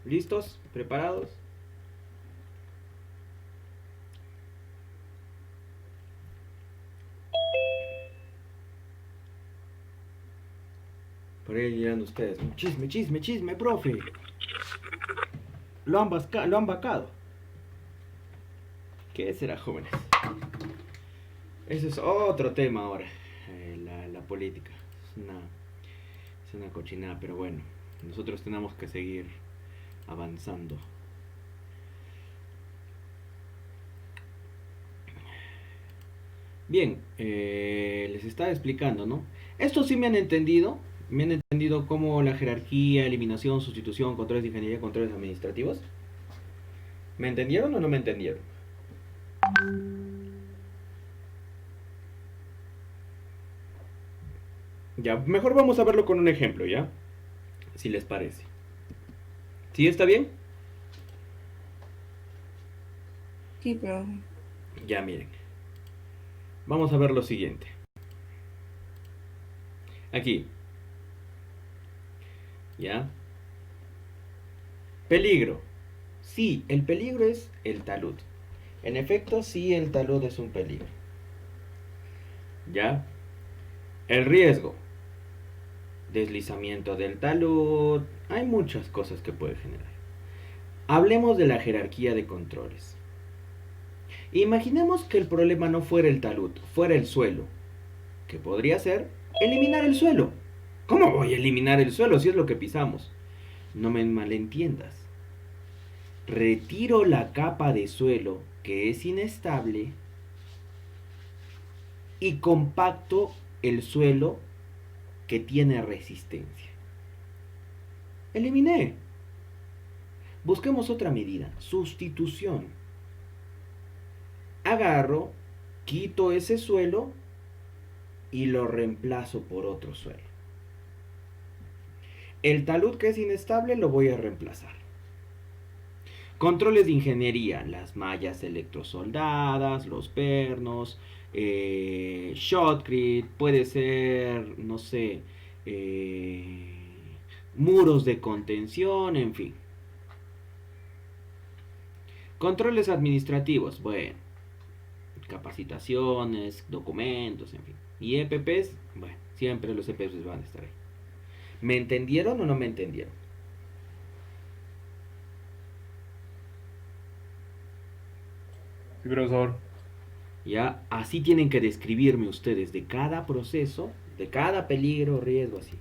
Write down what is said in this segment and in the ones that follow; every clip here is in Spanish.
¿Listos? ¿Preparados? Por ahí dirán ustedes, ¿no? Chisme, chisme, chisme, profe. Lo han vacado. ¿Qué será, jóvenes? Ese es otro tema ahora. La política. Es una cochinada, pero bueno. Nosotros tenemos que seguir avanzando. Bien, les estaba explicando, ¿no? Esto sí me han entendido. Me han entendido cómo la jerarquía, eliminación, sustitución, controles de ingeniería, controles administrativos. ¿Me entendieron o no me entendieron? Ya, mejor vamos a verlo con un ejemplo, ¿ya? Si les parece. ¿Sí está bien? Sí, pero Ya, miren. Vamos a ver lo siguiente. Aquí, ¿ya? Peligro. Sí, el peligro es el talud. En efecto, sí, el talud es un peligro. ¿Ya? El riesgo. Deslizamiento del talud. Hay muchas cosas que puede generar. Hablemos de la jerarquía de controles. Imaginemos que el problema no fuera el talud, fuera el suelo. ¿Qué podría ser? Eliminar el suelo. ¿Cómo voy a eliminar el suelo si es lo que pisamos? No me malentiendas. Retiro la capa de suelo que es inestable y compacto el suelo que tiene resistencia. Eliminé. Busquemos otra medida. Sustitución. Agarro, quito ese suelo y lo reemplazo por otro suelo. El talud que es inestable lo voy a reemplazar. Controles de ingeniería, las mallas electrosoldadas, los pernos, shotcrete, puede ser, no sé, muros de contención, en fin. Controles administrativos, bueno, capacitaciones, documentos, en fin. Y EPPs, bueno, siempre los EPPs van a estar ahí. ¿Me entendieron o no me entendieron? Sí, profesor. Ya, así tienen que describirme ustedes de cada proceso, de cada peligro, riesgo, así.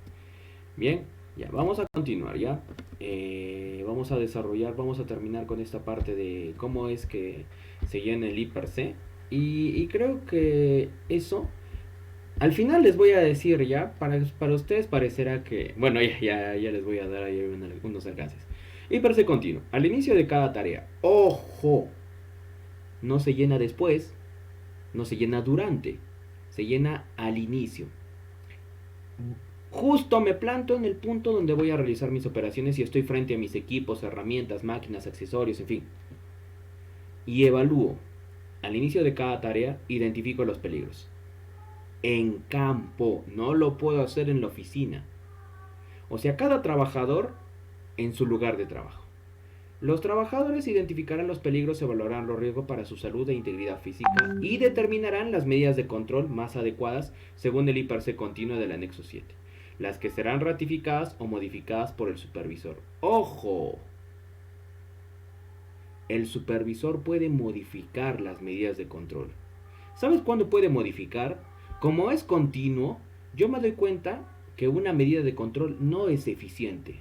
Bien, ya, vamos a continuar, ya. Vamos a desarrollar, vamos a terminar con esta parte de cómo es que se llena el IPRC. Y creo que eso, al final les voy a decir ya, para ustedes parecerá que, bueno, ya les voy a dar ahí unos alcances. IPRC continuo, al inicio de cada tarea, ojo, no se llena después, no se llena durante, se llena al inicio. Justo me planto en el punto donde voy a realizar mis operaciones y estoy frente a mis equipos, herramientas, máquinas, accesorios, en fin. Y evalúo. Al inicio de cada tarea, identifico los peligros. En campo, no lo puedo hacer en la oficina. O sea, cada trabajador en su lugar de trabajo. Los trabajadores identificarán los peligros, evaluarán los riesgos para su salud e integridad física y determinarán las medidas de control más adecuadas según el IPRC continuo del anexo 7, las que serán ratificadas o modificadas por el supervisor. ¡Ojo! El supervisor puede modificar las medidas de control. ¿Sabes cuándo puede modificar? Como es continuo, yo me doy cuenta que una medida de control no es eficiente.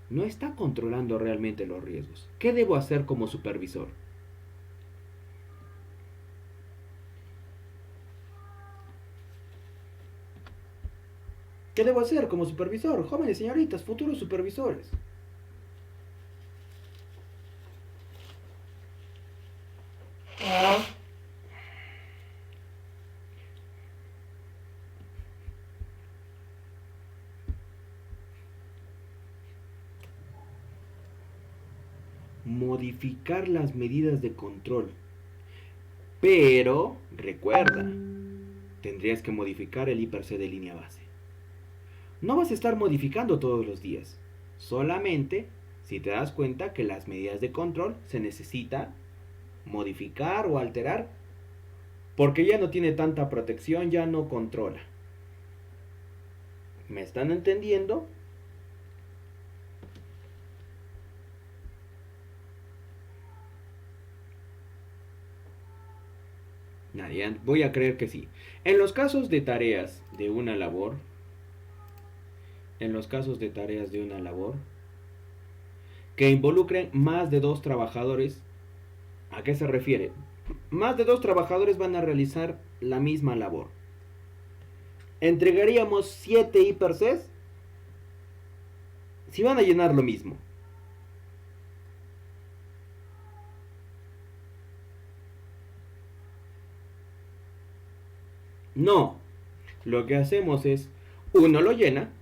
No está controlando realmente los riesgos. ¿Qué debo hacer como supervisor? ¿Qué debo hacer como supervisor? Jóvenes señoritas, futuros supervisores. Modificar las medidas de control. Pero, recuerda, tendrías que modificar el IPRC de línea base. No vas a estar modificando todos los días. Solamente si te das cuenta que las medidas de control se necesita modificar o alterar porque ya no tiene tanta protección, ya no controla. ¿Me están entendiendo? Nadie, voy a creer que sí. En los casos de tareas de una labor, que involucren más de 2 trabajadores, ¿a qué se refiere? Más de 2 trabajadores van a realizar la misma labor. ¿Entregaríamos 7 hipercs? Si van a llenar lo mismo. No. Lo que hacemos es, uno lo llena,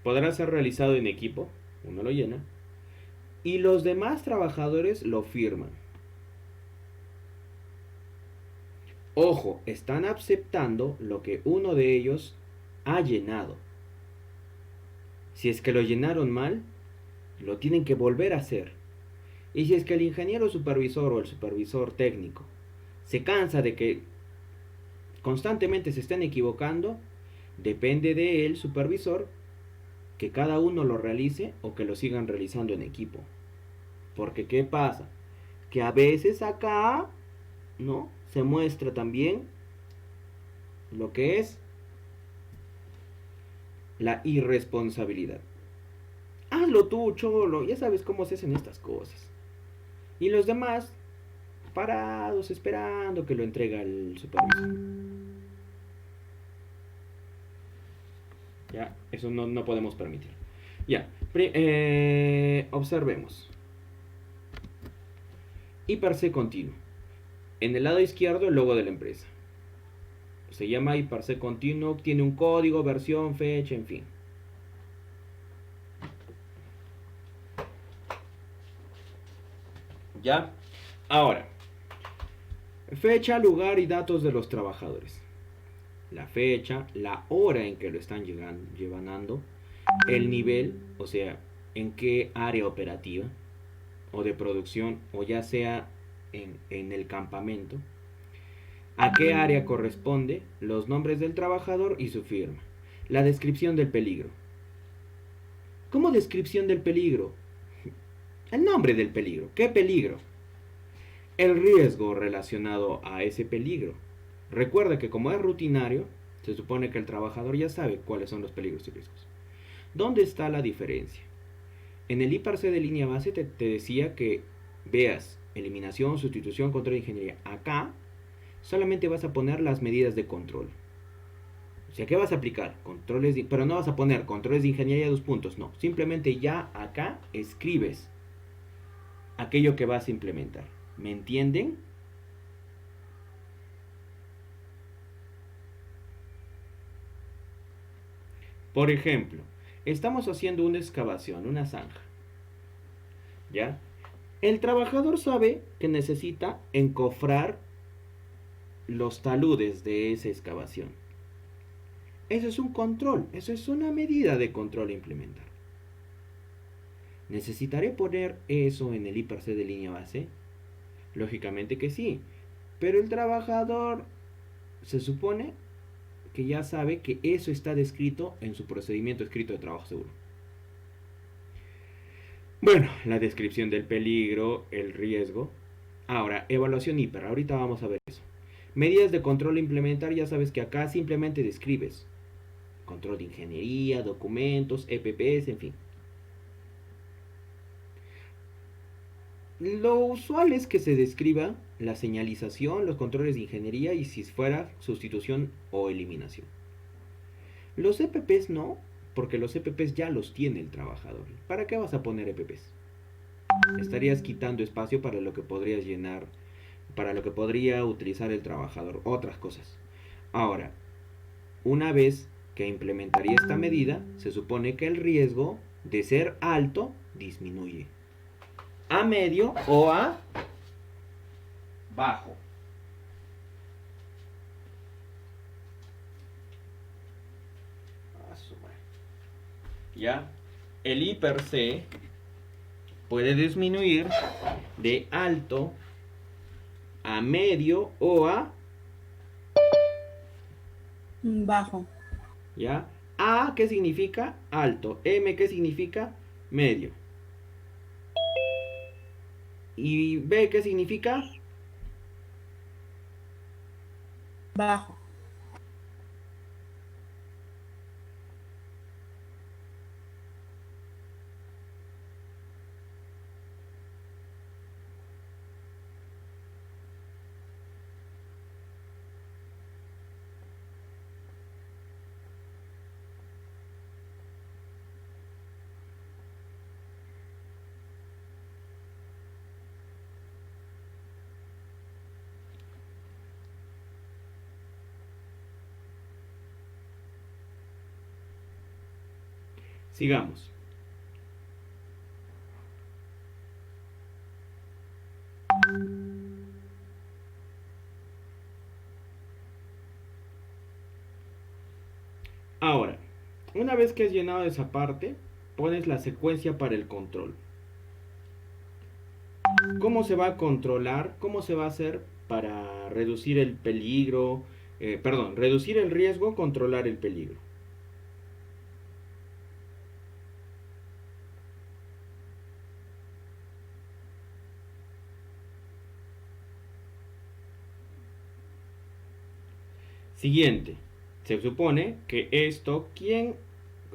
podrá ser realizado en equipo, uno lo llena, y los demás trabajadores lo firman. Ojo, están aceptando lo que uno de ellos ha llenado. Si es que lo llenaron mal, lo tienen que volver a hacer. Y si es que el ingeniero supervisor o el supervisor técnico se cansa de que constantemente se estén equivocando, depende de él, supervisor, que cada uno lo realice o que lo sigan realizando en equipo. Porque ¿qué pasa? Que a veces acá, ¿no? Se muestra también lo que es la irresponsabilidad. Hazlo tú, cholo, ya sabes cómo se hacen estas cosas. Y los demás parados esperando que lo entregue el supervisor. Ya, eso no podemos permitir. Ya, observemos. Hiperc continuo. En el lado izquierdo el logo de la empresa. Se llama Hiperc continuo, tiene un código, versión, fecha, en fin. ¿Ya? Ahora, fecha, lugar y datos de los trabajadores. La fecha, la hora en que lo están llevando, el nivel, o sea, en qué área operativa o de producción, o ya sea en el campamento, a qué área corresponde, los nombres del trabajador y su firma. La descripción del peligro. ¿Cómo descripción del peligro? El nombre del peligro. ¿Qué peligro? El riesgo relacionado a ese peligro. Recuerda que como es rutinario, se supone que el trabajador ya sabe cuáles son los peligros y riesgos. ¿Dónde está la diferencia? En el Hiperc de línea base te decía que veas eliminación, sustitución, control de ingeniería. Acá solamente vas a poner las medidas de control. O sea, ¿qué vas a aplicar? Pero no vas a poner controles de ingeniería 2 puntos, no. Simplemente ya acá escribes aquello que vas a implementar. ¿Me entienden? Por ejemplo, estamos haciendo una excavación, una zanja. ¿Ya? El trabajador sabe que necesita encofrar los taludes de esa excavación. Eso es un control, eso es una medida de control a implementar. ¿Necesitaré poner eso en el Hiperc de línea base? Lógicamente que sí, pero el trabajador se supone que ya sabe que eso está descrito en su procedimiento escrito de trabajo seguro. Bueno, la descripción del peligro, el riesgo. Ahora, evaluación hiper, ahorita vamos a ver eso. Medidas de control a implementar, ya sabes que acá simplemente describes. Control de ingeniería, documentos, EPPs, en fin. Lo usual es que se describa la señalización, los controles de ingeniería y si fuera sustitución o eliminación. Los EPPs no, porque los EPPs ya los tiene el trabajador. ¿Para qué vas a poner EPPs? Estarías quitando espacio para lo que podrías llenar, para lo que podría utilizar el trabajador, otras cosas. Ahora, una vez que implementaría esta medida, se supone que el riesgo de ser alto disminuye a medio o a bajo. ¿Ya? El Hiperc puede disminuir de alto a medio o a, Bajo. ¿ya? A, ¿qué significa? Alto. M, ¿qué significa? Medio. Y B, ¿qué significa? Bajo. Sigamos. Ahora, una vez que has llenado esa parte, pones la secuencia para el control. ¿Cómo se va a controlar? ¿Cómo se va a hacer para reducir el peligro? Reducir el riesgo, controlar el peligro. Siguiente. Se supone que esto, ¿quién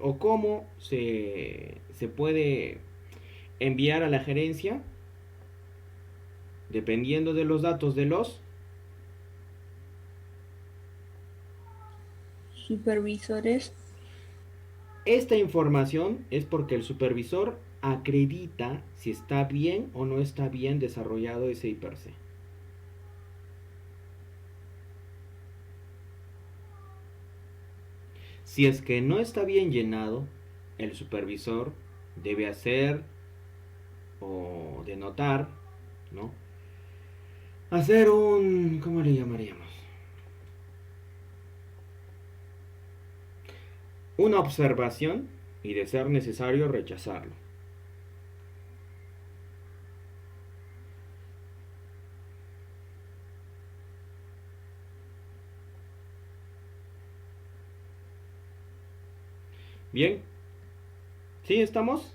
o cómo se puede enviar a la gerencia? Dependiendo de los datos de los... Supervisores. Esta información es porque el supervisor acredita si está bien o no está bien desarrollado ese IPRC. Si es que no está bien llenado, el supervisor debe hacer o denotar, ¿no? Hacer un... ¿cómo le llamaríamos? Una observación y de ser necesario rechazarlo. Bien. ¿Sí estamos?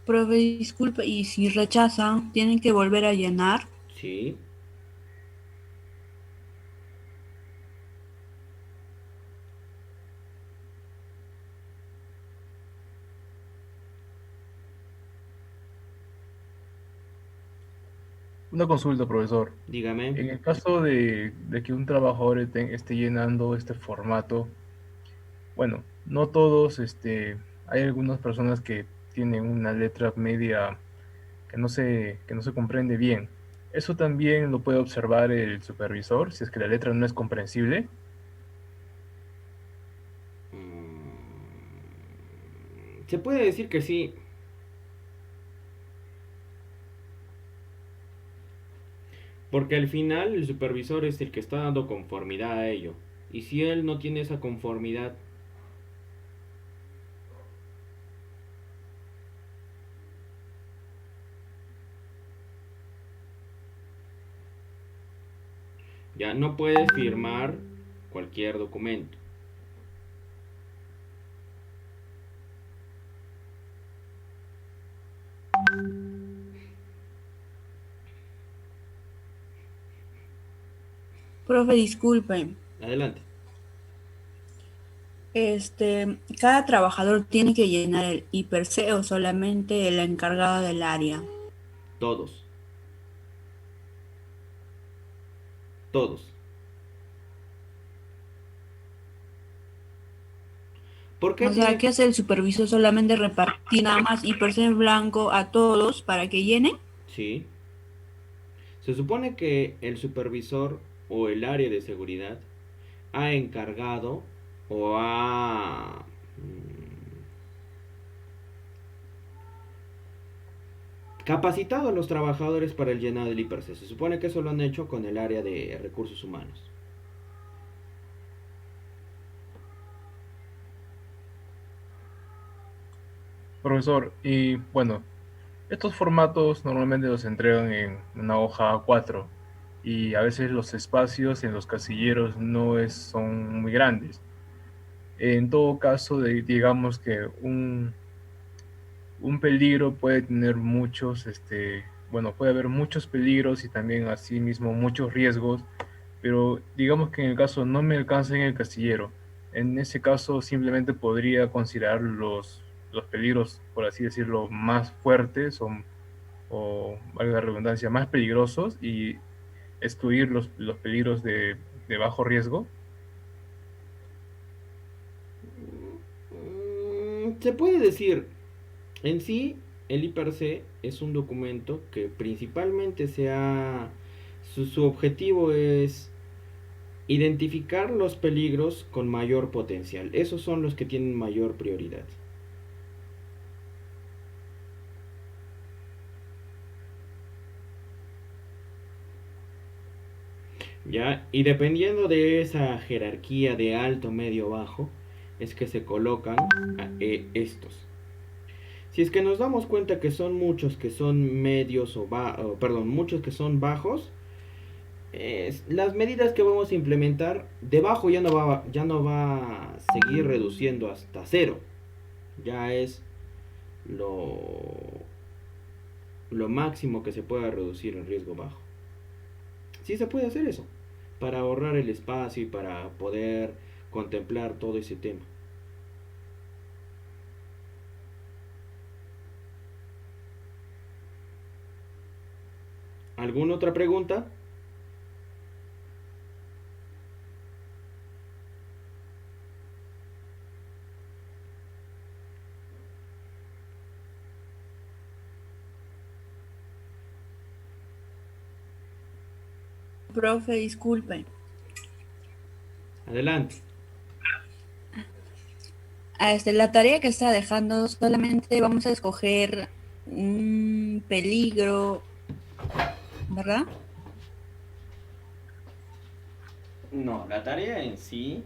Profe, disculpe, y si rechazan, tienen que volver a llenar. Sí. Una consulta, profesor. Dígame. En el caso de que un trabajador esté llenando este formato, bueno, no todos, hay algunas personas que tienen una letra media que no se comprende bien. Eso también lo puede observar el supervisor, si es que la letra no es comprensible. Se puede decir que sí. Porque al final el supervisor es el que está dando conformidad a ello. Y si él no tiene esa conformidad, ya no puedes firmar cualquier documento. Profe, disculpe. Adelante. Cada trabajador tiene que llenar el IPRC o solamente el encargado del área. Todos. Todos. ¿Por qué O sea, tiene? ¿qué hace el supervisor? Solamente repartir nada más IPRC en blanco a todos para que llenen. Sí. Se supone que el supervisor o el área de seguridad ha encargado o ha capacitado a los trabajadores para el llenado del IPRC. Se supone que eso lo han hecho con el área de recursos humanos. Profesor, y bueno, estos formatos normalmente los entregan en una hoja A4 y a veces los espacios en los casilleros son muy grandes. En todo caso, digamos que un peligro puede tener bueno, puede haber muchos peligros y también asimismo muchos riesgos, pero digamos que en el caso no me alcanza en el casillero. En ese caso simplemente podría considerar los peligros, por así decirlo, más fuertes o valga la redundancia, más peligrosos y excluir los peligros de bajo riesgo. Se puede decir, en sí, el IPRC es un documento que principalmente su objetivo es identificar los peligros con mayor potencial. Esos son los que tienen mayor prioridad. ¿Ya? Y dependiendo de esa jerarquía de alto, medio, bajo, es que se colocan estos. Si es que nos damos cuenta que son muchos que son medios perdón, muchos que son bajos, las medidas que vamos a implementar, debajo ya no va a seguir reduciendo hasta cero. Ya es lo, lo máximo que se pueda reducir el riesgo bajo. Sí se puede hacer eso, para ahorrar el espacio y para poder contemplar todo ese tema. ¿Alguna otra pregunta? Profe, disculpe. Adelante. La tarea que está dejando, solamente vamos a escoger un peligro, ¿verdad? No, la tarea en sí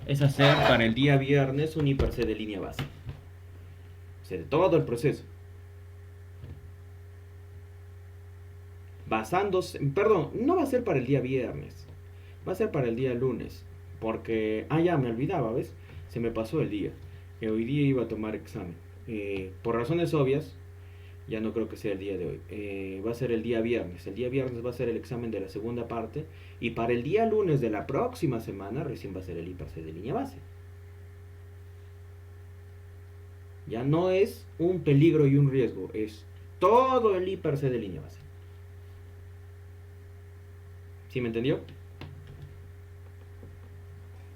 es hacer para el día viernes un IPRC de línea base. O sea, de todo el proceso. Basándose, perdón, no va a ser para el día viernes, va a ser para el día lunes, porque, ya me olvidaba, ¿ves? Se me pasó el día, que hoy día iba a tomar examen. Por razones obvias, ya no creo que sea el día de hoy, va a ser el día viernes va a ser el examen de la segunda parte, y para el día lunes de la próxima semana recién va a ser el IPRC de línea base. Ya no es un peligro y un riesgo, es todo el IPRC de línea base. ¿Sí me entendió?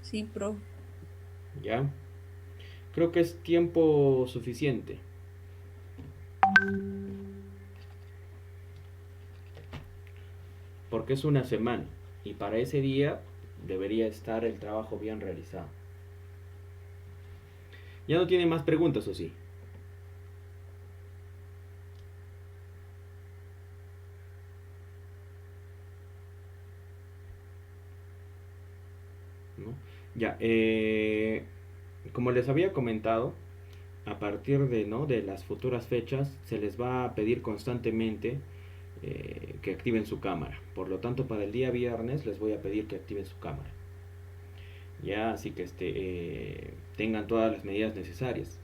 Sí, profe. Ya. Creo que es tiempo suficiente. Porque es una semana. Y para ese día debería estar el trabajo bien realizado. ¿Ya no tiene más preguntas o sí? ¿No? Ya, como les había comentado, a partir de las futuras fechas se les va a pedir constantemente que activen su cámara. Por lo tanto, para el día viernes les voy a pedir que activen su cámara. Ya, así que tengan todas las medidas necesarias.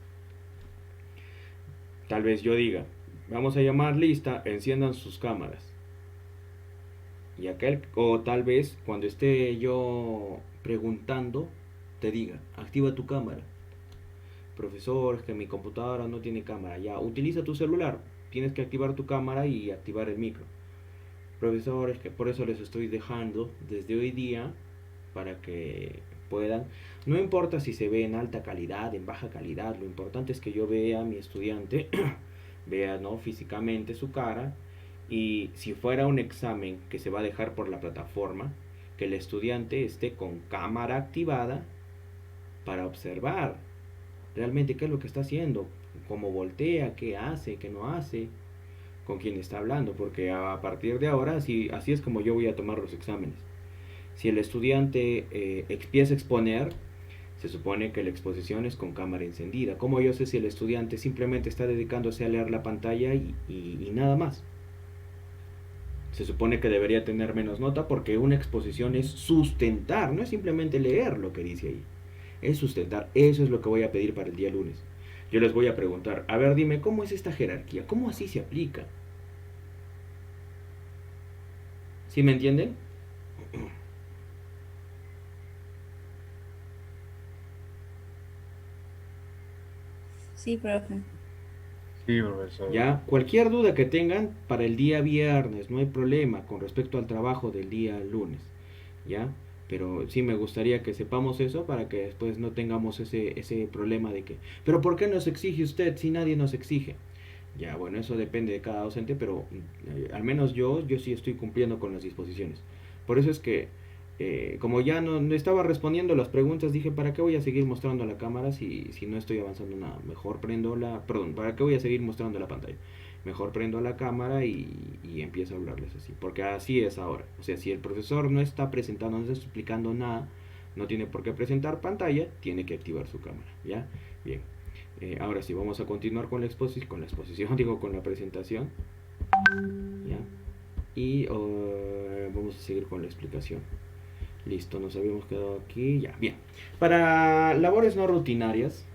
Tal vez yo diga, vamos a llamar lista, enciendan sus cámaras. O tal vez cuando esté yo preguntando, te diga, activa tu cámara. Profesor, es que mi computadora no tiene cámara. Ya, utiliza tu celular. Tienes que activar tu cámara y activar el micro. Profesor, es que por eso les estoy dejando desde hoy día para que puedan. No importa si se ve en alta calidad, en baja calidad. Lo importante es que yo vea a mi estudiante, vea físicamente su cara. Y si fuera un examen que se va a dejar por la plataforma, que el estudiante esté con cámara activada para observar realmente qué es lo que está haciendo, cómo voltea, qué hace, qué no hace, con quién está hablando, porque a partir de ahora así es como yo voy a tomar los exámenes. Si el estudiante empieza a exponer, Se supone que la exposición es con cámara encendida. ¿Cómo yo sé si el estudiante simplemente está dedicándose a leer la pantalla y nada más? Se supone que debería tener menos nota porque una exposición es sustentar, no es simplemente leer lo que dice ahí. Es sustentar. Eso es lo que voy a pedir para el día lunes. Yo les voy a preguntar, a ver, dime, ¿cómo es esta jerarquía? ¿Cómo así se aplica? ¿Sí me entienden? Sí, profe. Sí, profesor. Ya, cualquier duda que tengan para el día viernes, no hay problema con respecto al trabajo del día lunes. ¿Ya? Pero sí me gustaría que sepamos eso para que después no tengamos ese problema de que, pero ¿por qué nos exige usted si nadie nos exige? Ya, bueno, eso depende de cada docente, pero al menos yo sí estoy cumpliendo con las disposiciones. Por eso es que, como ya no estaba respondiendo las preguntas, dije, ¿para qué voy a seguir mostrando la cámara si no estoy avanzando nada? Mejor prendo perdón, ¿para qué voy a seguir mostrando la pantalla? Mejor prendo la cámara y empiezo a hablarles así, porque así es ahora. O sea, si el profesor no está presentando, no está explicando nada, no tiene por qué presentar pantalla, tiene que activar su cámara, ¿ya? Bien. Ahora sí, vamos a continuar con la exposición, digo, con la presentación. ¿Ya? Y vamos a seguir con la explicación. Listo, nos habíamos quedado aquí. Ya, bien. Para labores no rutinarias,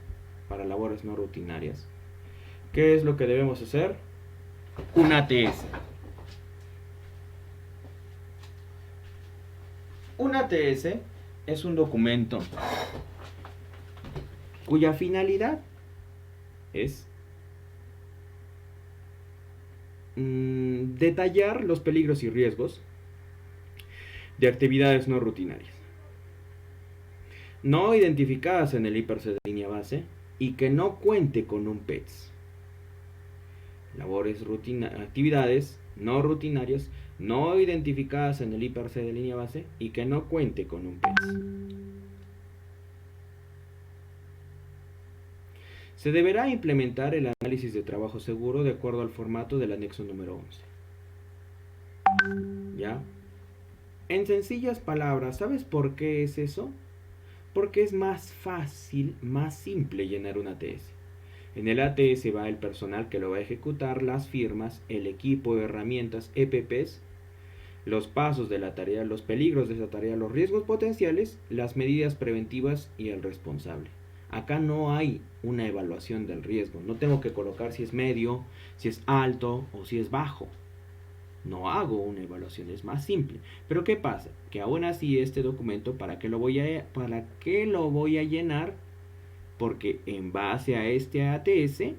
¿qué es lo que debemos hacer? Un ATS. Un ATS es un documento cuya finalidad es detallar los peligros y riesgos de actividades no rutinarias, no identificadas en el IPRC de línea base y que no cuente con un PETS. Actividades no rutinarias, no identificadas en el IPRC de línea base y que no cuente con un PETS. Se deberá implementar el análisis de trabajo seguro de acuerdo al formato del anexo número 11. ¿Ya? En sencillas palabras, ¿sabes por qué es eso? Porque es más fácil, más simple llenar un ATS. En el ATS va el personal que lo va a ejecutar, las firmas, el equipo de herramientas EPPs, los pasos de la tarea, los peligros de esa tarea, los riesgos potenciales, las medidas preventivas y el responsable. Acá no hay una evaluación del riesgo. No tengo que colocar si es medio, si es alto o si es bajo. No hago una evaluación, es más simple. Pero ¿qué pasa? Que aún así este documento, ¿para qué lo voy a llenar? Porque en base a este ATS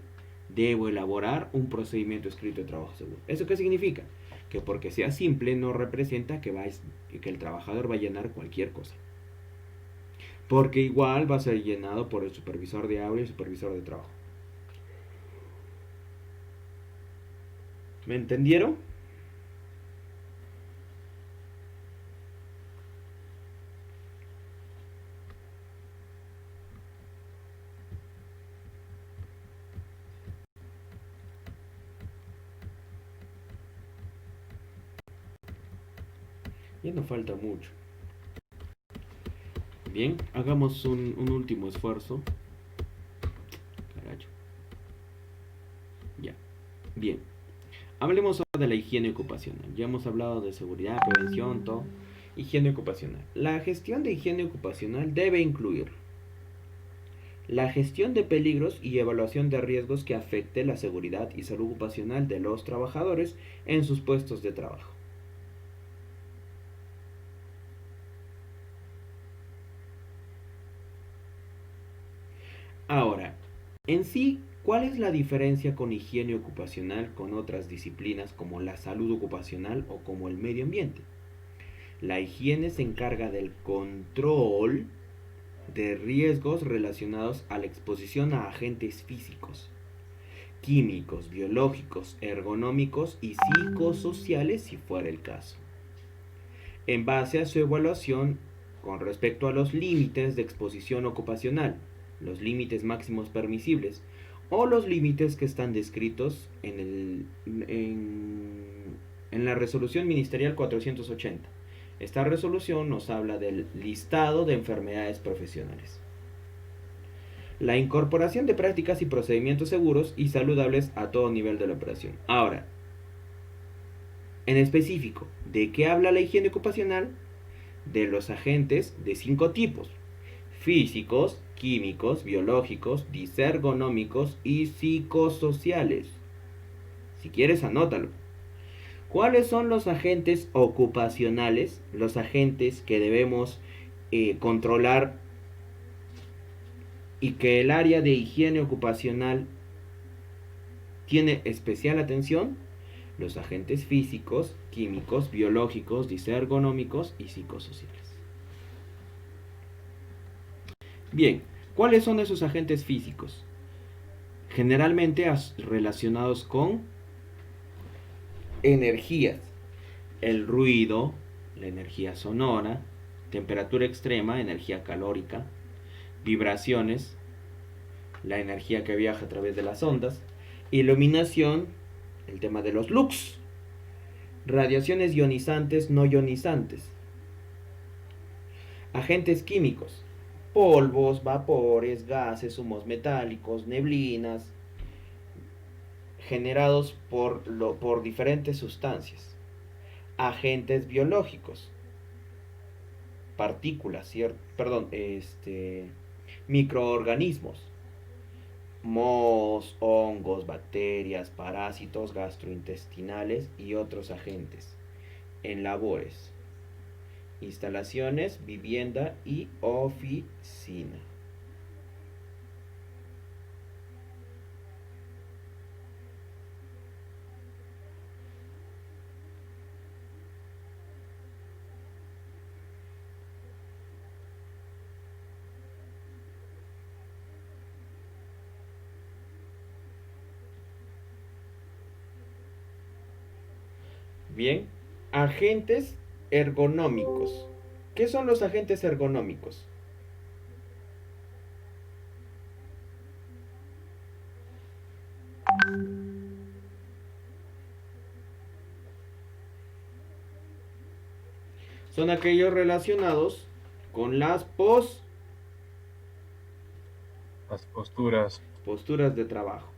debo elaborar un procedimiento escrito de trabajo seguro. ¿Eso qué significa? Que porque sea simple no representa que el trabajador va a llenar cualquier cosa. Porque igual va a ser llenado por el supervisor de aula y el supervisor de trabajo. ¿Me entendieron? Ya no falta mucho. Bien, hagamos un último esfuerzo. Carajo. Ya. Bien. Hablemos ahora de la higiene ocupacional. Ya hemos hablado de seguridad, prevención, todo. Higiene ocupacional. La gestión de higiene ocupacional debe incluir la gestión de peligros y evaluación de riesgos que afecte la seguridad y salud ocupacional de los trabajadores en sus puestos de trabajo. Ahora, en sí, ¿cuál es la diferencia con higiene ocupacional con otras disciplinas como la salud ocupacional o como el medio ambiente? La higiene se encarga del control de riesgos relacionados a la exposición a agentes físicos, químicos, biológicos, ergonómicos y psicosociales si fuera el caso, en base a su evaluación con respecto a los límites de exposición ocupacional, los límites máximos permisibles o los límites que están descritos en la resolución ministerial 480. Esta resolución nos habla del listado de enfermedades profesionales. La incorporación de prácticas y procedimientos seguros y saludables a todo nivel de la operación. Ahora, en específico, ¿de qué habla la higiene ocupacional? De los agentes de 5 tipos: físicos, químicos, biológicos, disergonómicos y psicosociales. Si quieres, anótalo. ¿Cuáles son los agentes ocupacionales? Los agentes que debemos controlar y que el área de higiene ocupacional tiene especial atención: los agentes físicos, químicos, biológicos, disergonómicos y psicosociales. Bien, ¿cuáles son esos agentes físicos? Generalmente relacionados con energías: el ruido, la energía sonora, temperatura extrema, energía calórica, vibraciones, la energía que viaja a través de las ondas, iluminación, el tema de los lux, radiaciones ionizantes, no ionizantes, agentes químicos, polvos, vapores, gases, humos metálicos, neblinas, generados por diferentes sustancias, agentes biológicos, partículas, microorganismos, mohos, hongos, bacterias, parásitos gastrointestinales y otros agentes, en labores, instalaciones, vivienda y oficina. Bien, agentes ergonómicos. ¿Qué son los agentes ergonómicos? Son aquellos relacionados con las Las posturas. posturas de trabajo.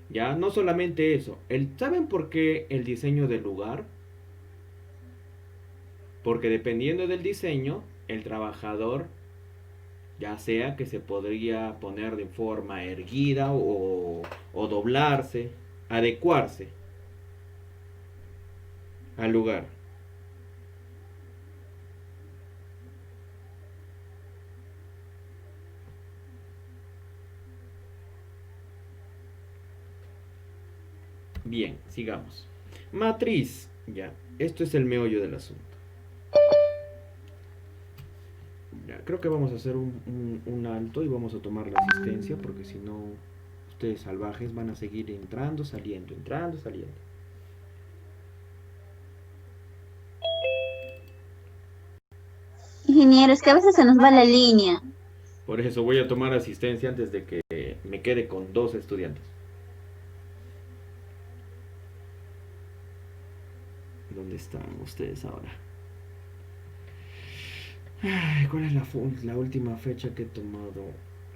Ya, no solamente eso. ¿Saben por qué el diseño del lugar? Porque dependiendo del diseño, el trabajador, ya sea que se podría poner de forma erguida o doblarse, adecuarse al lugar. Bien, sigamos. Matriz. Ya, esto es el meollo del asunto. Ya, creo que vamos a hacer un alto y vamos a tomar la asistencia, porque si no, ustedes salvajes van a seguir entrando, saliendo, entrando, saliendo. Ingeniero, es que a veces se nos va la línea. Por eso voy a tomar asistencia antes de que me quede con 2 estudiantes. ¿Dónde están ustedes ahora? Ay, ¿cuál es la última fecha que he tomado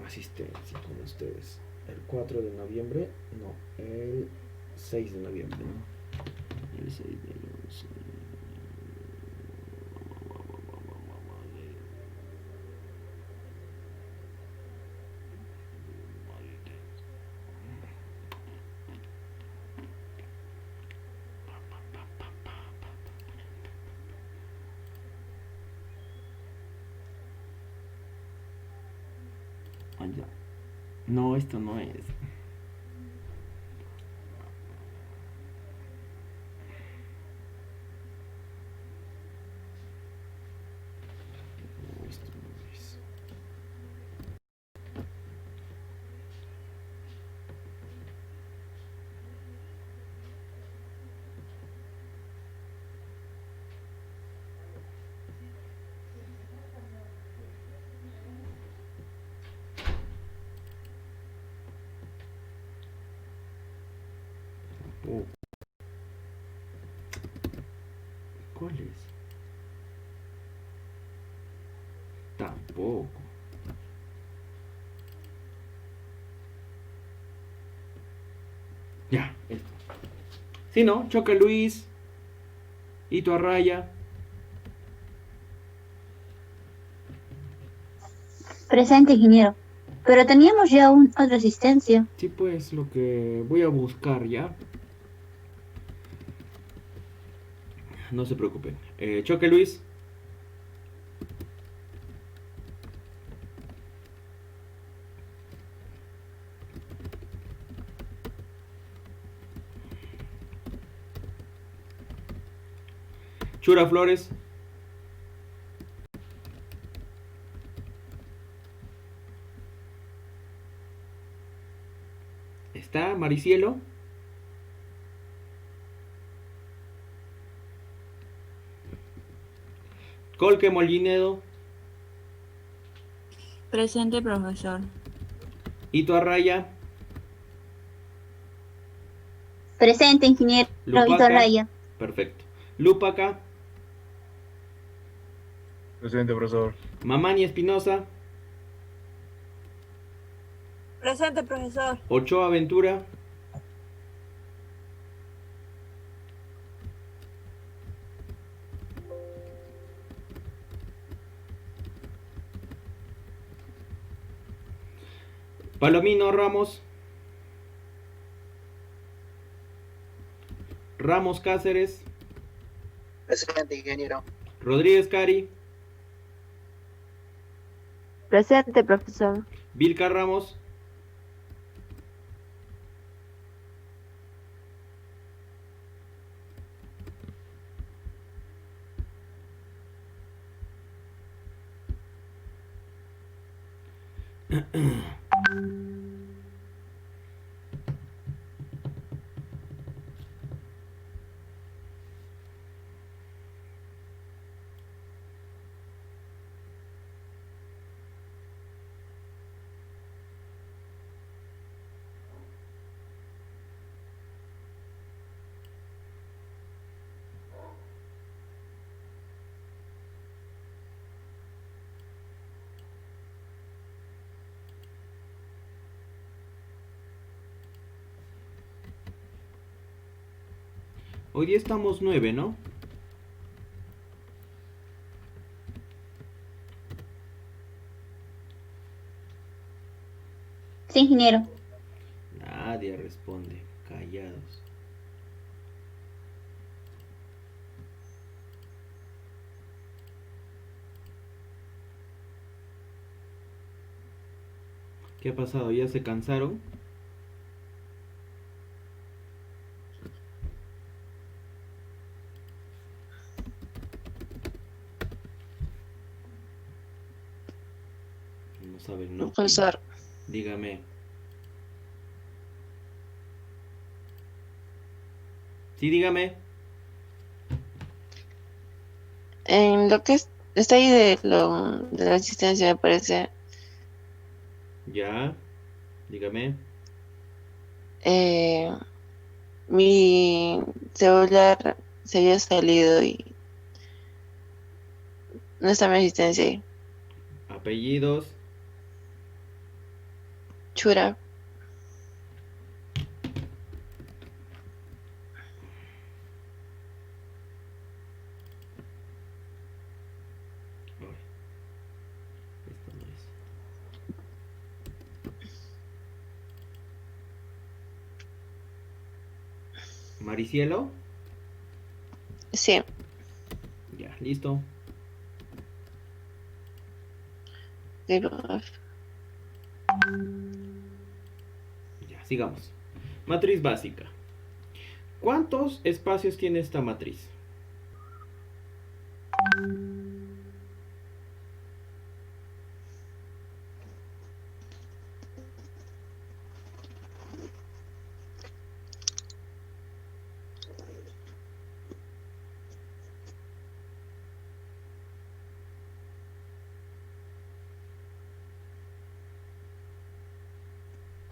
asistencia con ustedes? ¿El 4 de noviembre? No, el 6 de noviembre, ¿no? El 6 de noviembre. Allá. No, esto no es. No, esto no es. Oh, ¿cuál es? Tampoco. Ya, esto. Si no, Choque Luis, Hito Arraya. Presente, ingeniero. Pero teníamos ya otra asistencia. Sí, pues lo que voy a buscar ya. No se preocupen. Choque Luis. Chura Flores. Está Maricielo. Colque Molinedo. Presente, profesor. Hito Arraya. Presente, ingeniero Vito Lupaca. Raya. Perfecto. Lupaca. Presente, profesor. Mamani Espinosa. Presente, profesor. Ochoa Ventura. Palomino Ramos. Ramos Cáceres. Presente, ingeniero. Rodríguez Cari. Presente, profesor. Vilca Ramos. Hoy día estamos 9, ¿no? Sí, ingeniero. Nadie responde. Callados. ¿Qué ha pasado? ¿Ya se cansaron? No saben, ¿no? Profesor, Dígame. Sí, dígame. en lo que está ahí de la asistencia, me parece, Ya. Dígame. eh, mi celular se había salido y no está mi asistencia ahí. Apellidos. Chura, Ay, esto no es. Maricielo. sí, Ya, listo. sí, profe. Ya, sigamos. Matriz básica. ¿Cuántos espacios tiene esta matriz?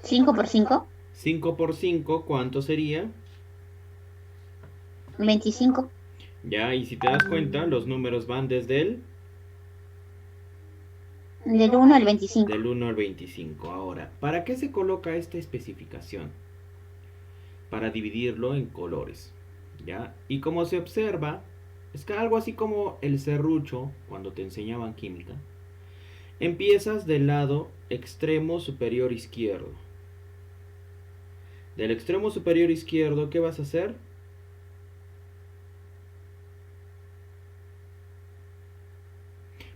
¿5 por 5? 5 por 5, ¿cuánto sería? 25. Ya, y si te das cuenta, los números van desde Del 1 al 25. del 1 al 25. Ahora, ¿para qué se coloca esta especificación? para dividirlo en colores, ¿ya? Y como se observa, es que algo así como el serrucho, cuando te enseñaban química, empiezas del lado extremo superior izquierdo. Del extremo superior izquierdo, ¿qué vas a hacer?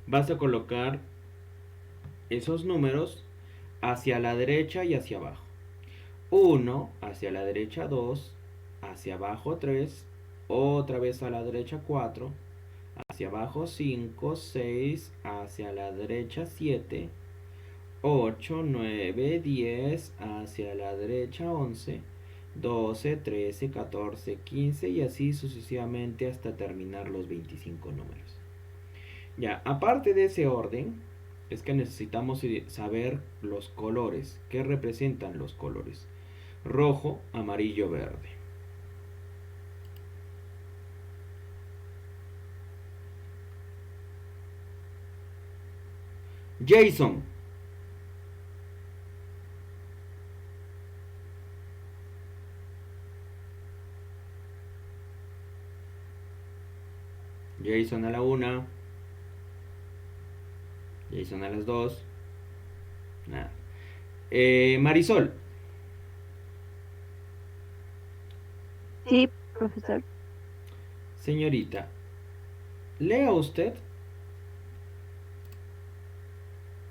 Vas a colocar esos números hacia la derecha y hacia abajo. 1 hacia la derecha, 2 hacia abajo, 3 otra vez a la derecha, 4 hacia abajo, 5 6 hacia la derecha, 7 8 9 10 hacia la derecha, 11 12 13 14 15 y así sucesivamente hasta terminar los 25 números. Ya, aparte de ese orden, es que necesitamos saber los colores. ¿Qué representan los colores? Rojo, amarillo, verde. Jason. Jason a la 1. Jason a las 2. Nada. Marisol. Sí, profesor. Señorita, lea usted.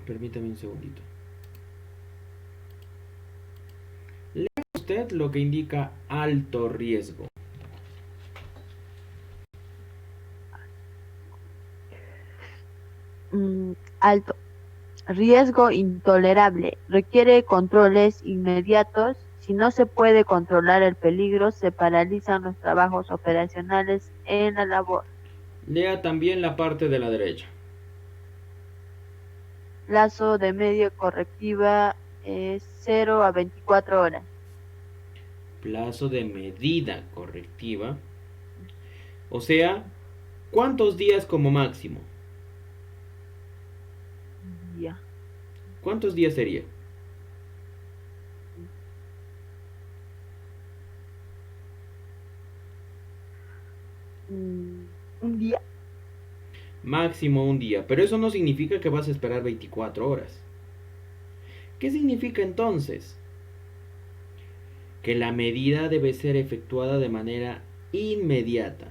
Permítame un segundito. Lea usted lo que indica alto riesgo. Alto. Riesgo intolerable. Requiere controles inmediatos. Si no se puede controlar el peligro, se paralizan los trabajos operacionales en la labor. Lea también la parte de la derecha. Plazo de medida correctiva es 0 a 24 horas. Plazo de medida correctiva. O sea, ¿cuántos días como máximo? Ya. ¿Cuántos días sería? Un día. Máximo un día. Pero eso no significa que vas a esperar 24 horas. ¿Qué significa entonces? Que la medida debe ser efectuada de manera inmediata.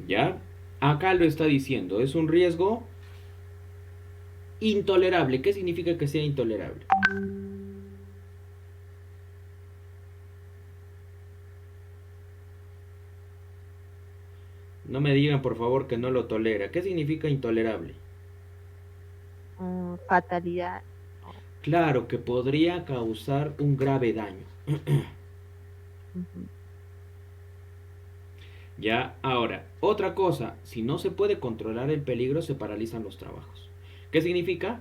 ¿Ya? Acá lo está diciendo. Es un riesgo intolerable. ¿Qué significa que sea intolerable? No me digan por favor que no lo tolera. ¿Qué significa intolerable? Fatalidad. Claro que podría causar un grave daño. Ya, ahora, otra cosa, si no se puede controlar el peligro, se paralizan los trabajos. ¿Qué significa?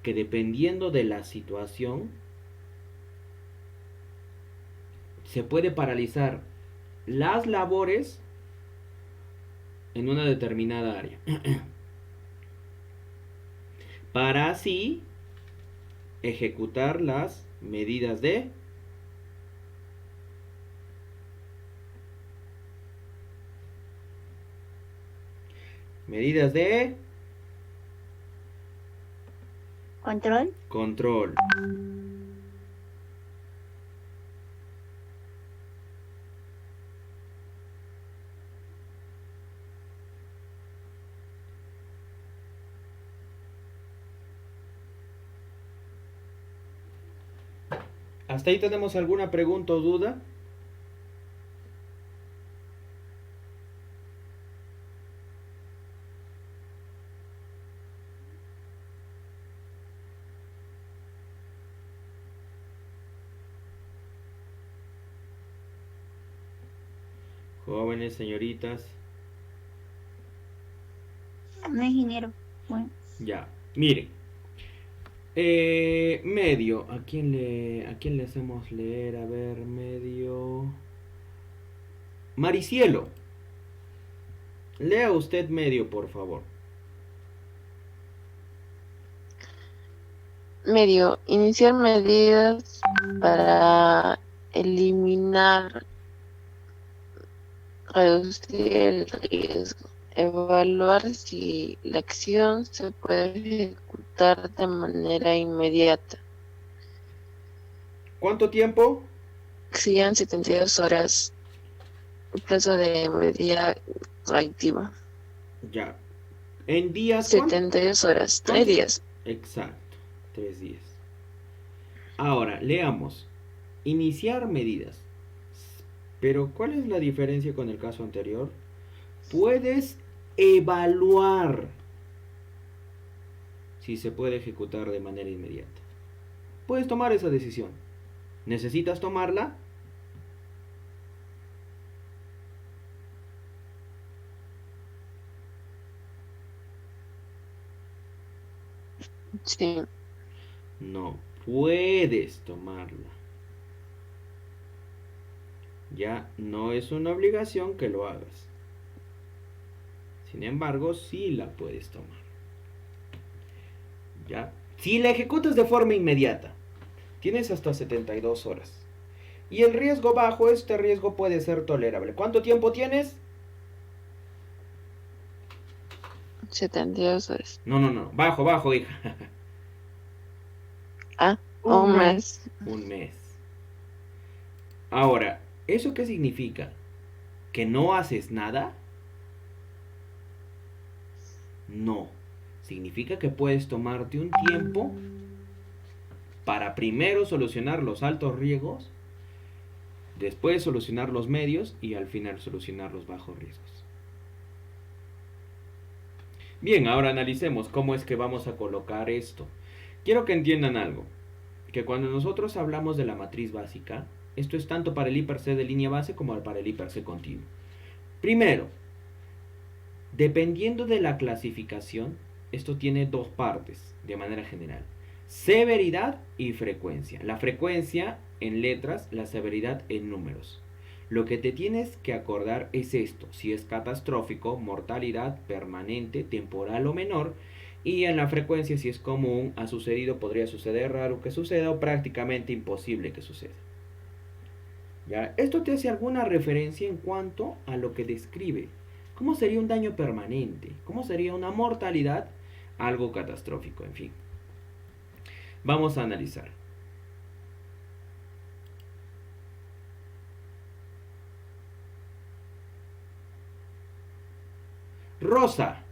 Que dependiendo de la situación, se puede paralizar las labores en una determinada área. Para así ejecutar las medidas de Control. control. ¿Hasta ahí tenemos alguna pregunta o duda? Jóvenes, señoritas. No, ingeniero. Bueno. Ya, miren. Medio. ¿A quién le hacemos leer? A ver, medio. Maricielo. Lea usted medio, por favor. Medio, iniciar medidas para eliminar, reducir el riesgo. Evaluar si la acción se puede ejecutar de manera inmediata. ¿Cuánto tiempo? Exigían 72 horas el plazo de medida reactiva. Ya. ¿En días cuánto? 72 horas, 3 ¿Cuánto? días. Exacto, 3 días. Ahora, leamos. Iniciar medidas. Pero, ¿cuál es la diferencia con el caso anterior? Puedes evaluar si se puede ejecutar de manera inmediata. Puedes tomar esa decisión. ¿Necesitas tomarla? Sí, No, puedes tomarla. Ya no es una obligación que lo hagas. Sin embargo, sí la puedes tomar. ¿Ya? Si la ejecutas de forma inmediata, tienes hasta 72 horas. Y el riesgo bajo, este riesgo puede ser tolerable. ¿Cuánto tiempo tienes? 72 horas. No. Bajo, hija. Ah, Un un mes. mes. Un mes. Ahora, ¿eso qué significa? ¿Que no haces nada? No. Significa que puedes tomarte un tiempo para primero solucionar los altos riesgos, después solucionar los medios y al final solucionar los bajos riesgos. Bien, ahora analicemos cómo es que vamos a colocar esto. Quiero que entiendan algo, que cuando nosotros hablamos de la matriz básica, esto es tanto para el IPRC de línea base como para el IPRC continuo. Primero, dependiendo de la clasificación, esto tiene dos partes de manera general: severidad y frecuencia. La frecuencia en letras, la severidad en números. Lo que te tienes que acordar es esto: si es catastrófico, mortalidad, permanente, temporal o menor. Y en la frecuencia, si es común, ha sucedido, podría suceder, raro que suceda o prácticamente imposible que suceda. ¿Ya? Esto te hace alguna referencia en cuanto a lo que describe. ¿Cómo sería un daño permanente? ¿Cómo sería una mortalidad? Algo catastrófico, en fin. Vamos a analizar. Rosa.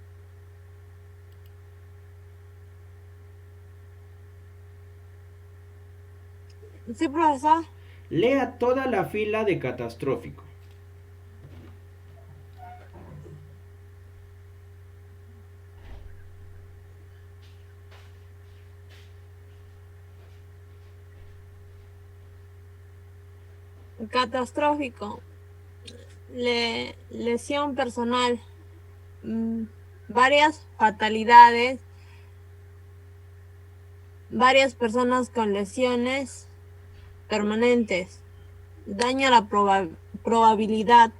Sí, profesor. Lea toda la fila de catastrófico. Catastrófico. Lesión personal. Varias fatalidades. Varias personas con lesiones permanentes. Daño a la propiedad.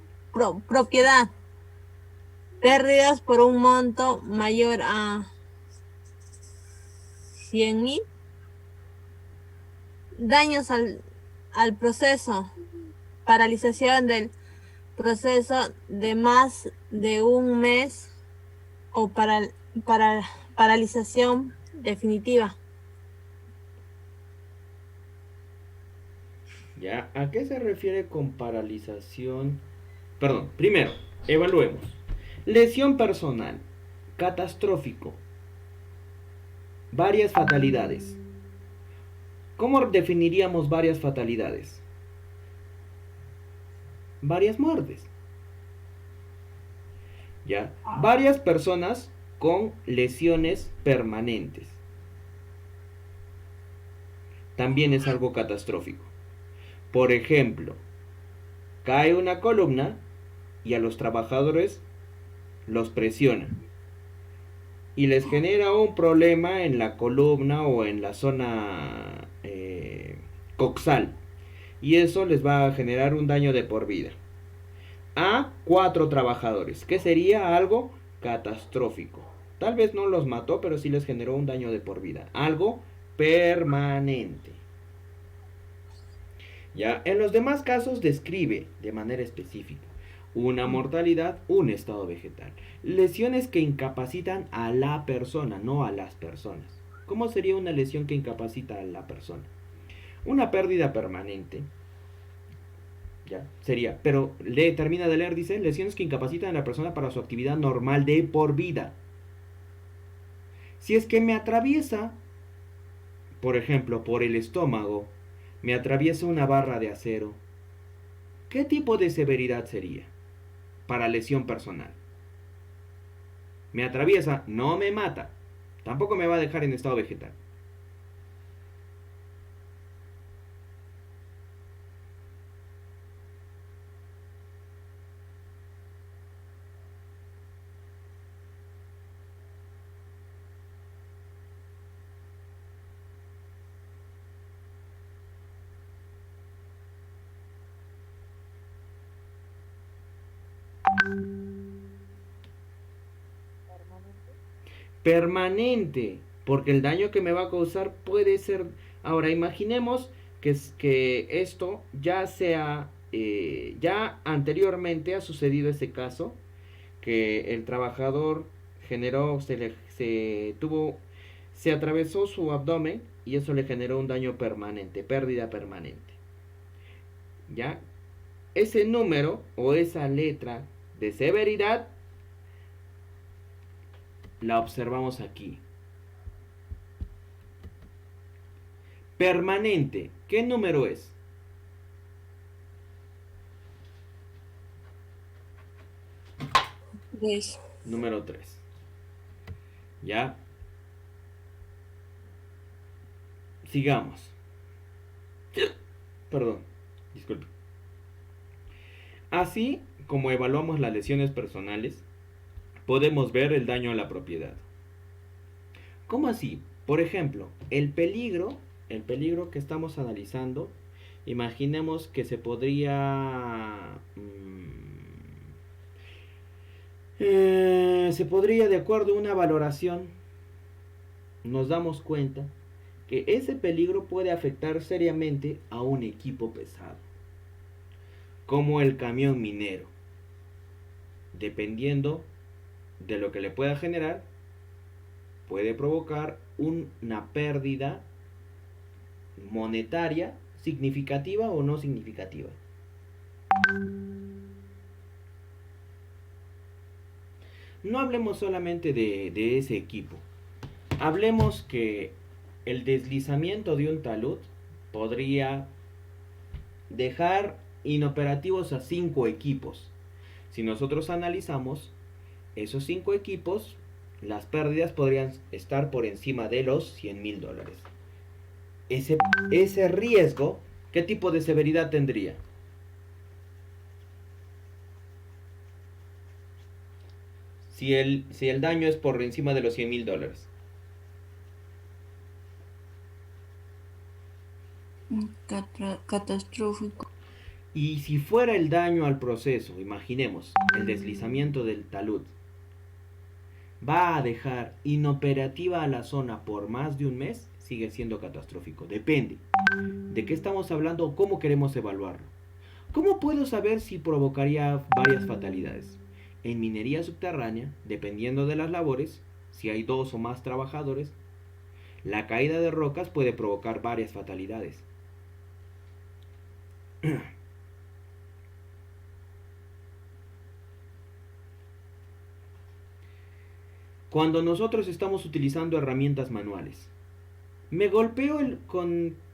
Pérdidas por un monto mayor a 100.000. Daños al proceso. Paralización del proceso de más de un mes o paralización definitiva. ¿Ya? ¿A qué se refiere con paralización? Perdón, primero, evaluemos. Lesión personal, catastrófico, varias fatalidades. ¿Cómo definiríamos varias fatalidades? Varias muertes. ¿Ya? Varias personas con lesiones permanentes. También es algo catastrófico. Por ejemplo, cae una columna y a los trabajadores los presiona. y les genera un problema en la columna o en la zona coxal. Y eso les va a generar un daño de por vida. A 4 trabajadores, que sería algo catastrófico. Tal vez no los mató, pero sí les generó un daño de por vida. Algo permanente. Ya, en los demás casos describe de manera específica una mortalidad, un estado vegetal. Lesiones que incapacitan a la persona, no a las personas. ¿Cómo sería una lesión que incapacita a la persona? Una pérdida permanente. Ya, sería, pero termina de leer, dice, lesiones que incapacitan a la persona para su actividad normal de por vida. Si es que me atraviesa, por ejemplo, por el estómago, me atraviesa una barra de acero, ¿qué tipo de severidad sería para lesión personal? Me atraviesa, no me mata, tampoco me va a dejar en estado vegetal. Permanente, porque el daño que me va a causar puede ser... Ahora, imaginemos que esto ya sea... ya anteriormente ha sucedido ese caso, que el trabajador generó, se atravesó su abdomen y eso le generó un daño permanente, pérdida permanente. ¿Ya? Ese número o esa letra de severidad la observamos aquí. Permanente, ¿qué número es? Número 3. ¿Ya? Sigamos. Perdón, disculpe. Así como evaluamos las lesiones personales, podemos ver el daño a la propiedad. ¿Cómo así? Por ejemplo, el peligro que estamos analizando, imaginemos que se podría... de acuerdo a una valoración, nos damos cuenta que ese peligro puede afectar seriamente a un equipo pesado, como el camión minero. Dependiendo de lo que le pueda generar, puede provocar una pérdida monetaria significativa o no significativa. No hablemos solamente de ese equipo. Hablemos que el deslizamiento de un talud podría dejar inoperativos a 5 equipos. Si nosotros analizamos esos 5 equipos, las pérdidas podrían estar por encima de los $100,000. Ese riesgo, ¿qué tipo de severidad tendría? Si el daño es por encima de los $100,000. Catastrófico. Y si fuera el daño al proceso, imaginemos, el deslizamiento del talud, va a dejar inoperativa a la zona por más de un mes, sigue siendo catastrófico. Depende de qué estamos hablando o cómo queremos evaluarlo. ¿Cómo puedo saber si provocaría varias fatalidades? En minería subterránea, dependiendo de las labores, si hay 2 o más trabajadores, la caída de rocas puede provocar varias fatalidades. Cuando nosotros estamos utilizando herramientas manuales, me golpeo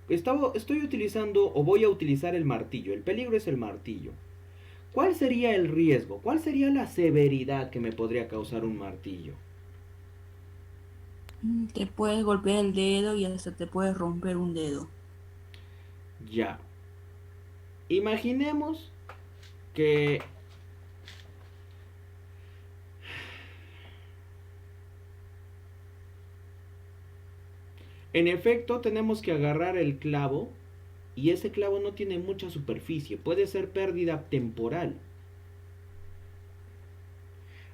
estoy utilizando o voy a utilizar el martillo. El peligro es el martillo. ¿Cuál sería el riesgo? ¿Cuál sería la severidad que me podría causar un martillo? Te puedes golpear el dedo y hasta te puedes romper un dedo. Ya. Imaginemos que En efecto, tenemos que agarrar el clavo y ese clavo no tiene mucha superficie, puede ser pérdida temporal.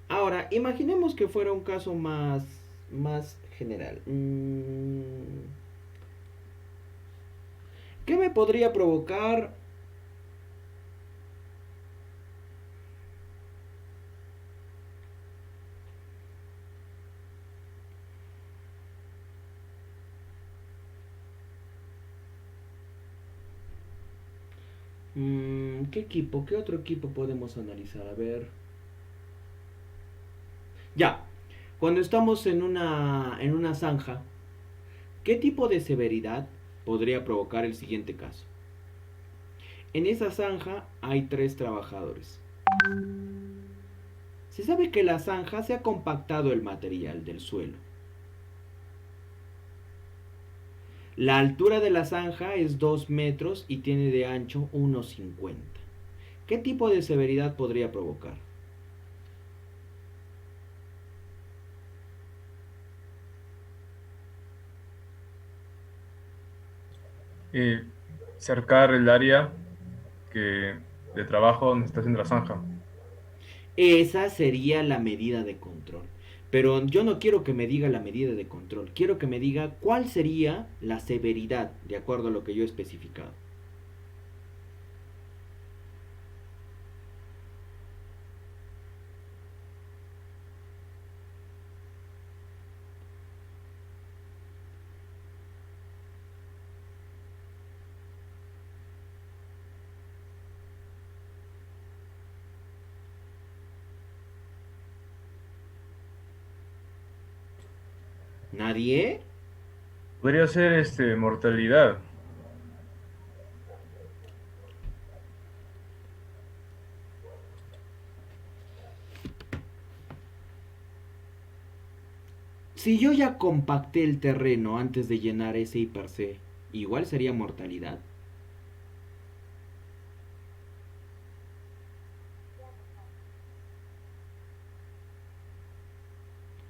Ahora, imaginemos que fuera un caso más general. ¿Qué me podría provocar? ¿Qué equipo? ¿Qué otro equipo podemos analizar? A ver. Ya. Cuando estamos en una zanja, ¿qué tipo de severidad podría provocar el siguiente caso? En esa zanja hay 3 trabajadores. Se sabe que la zanja se ha compactado el material del suelo. La altura de la zanja es 2 metros y tiene de ancho 1,50. ¿Qué tipo de severidad podría provocar? Eh, Cercar el área que, de trabajo donde está haciendo la zanja. Esa sería la medida de control. Pero yo no quiero que me diga la medida de control. Quiero que me diga cuál sería la severidad de acuerdo a lo que yo he especificado. ¿Nadie? Podría ser mortalidad. Si yo ya compacté el terreno antes de llenar ese hiper C, igual sería mortalidad.